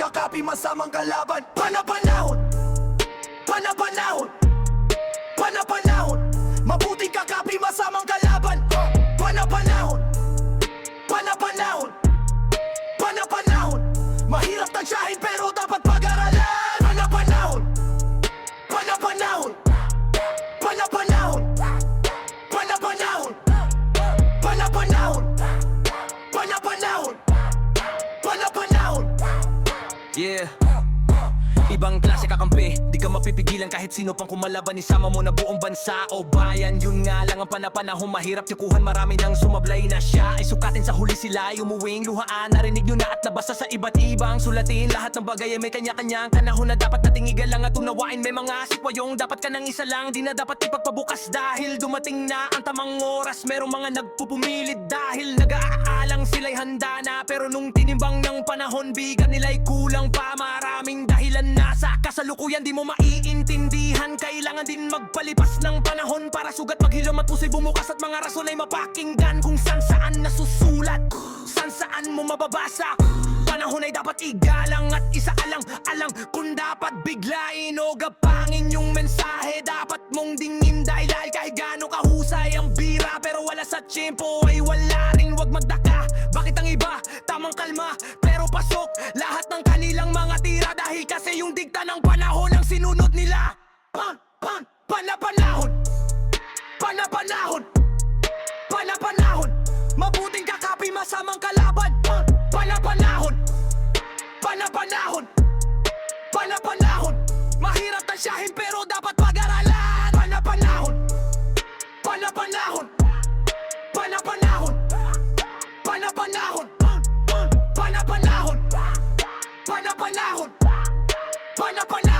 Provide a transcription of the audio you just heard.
kakapi masamang kalaban. Panapanahon, panapanahon, panapanahon. Mabuting kakapi masamang kalaban. Panapanahon, panapanahon, panapanahon. Mahirap tansyahin pero dapat pag-aralan. Panapanahon, panapanahon, panapanahon, panapanahon, panapanahon, panapanahon, panapanahon. Yeah. Ibang klase kakampi, di ka mapipigilan kahit sino pang kumalaban. Isama mo na buong bansa o bayan. Yun nga lang ang panapanahon, mahirap tikuhan. Marami nang sumablay na siya ay sukatin sa huli sila ay umuwing luhaan. Narinig nyo na at nabasa sa iba't ibang sulatin. Lahat ng bagay ay may kanya-kanyang panahon na dapat nating igalang at unawain. May mga sitwayong dapat ka nang isa lang, di na dapat ipagpabukas dahil dumating na ang tamang oras. Merong mga nagpupumilid dahil nag-aalang sila'y handa na, pero nung tinimbang ng panahon, bigat nila'y kulang pa. Maraming dahilan na sa kasalukuyan di mo maiintindihan. Kailangan din magpalipas ng panahon para sugat maghilom at puso'y bumukas at mga rason ay mapakinggan. Kung saan nasusulat, saan mo mababasa. Panahon ay dapat igalang at isaalang-alang. Kung dapat biglain o gapangin yung mensahe, dapat mong dingin dahil kahit gaano kahusay ang bira, pero wala sa tiyempo ay wala rin. Huwag magdaka, bakit ang iba tamang kalma pero pasok lahat ng kanilang mga tira, dahil kasi yung digta ng panahon ang sinunod nila. Panapanahon, panapanahon, panapanahon. Mabuting kakapi masamang kalaban. Panapanahon, panapanahon, panapanahon. Mahirap tansyahin pero dapat pag-aralan. Panapanahon, panapanahon, panapanahon, panapanahon, panapanahon, panapanahon, panapanahon.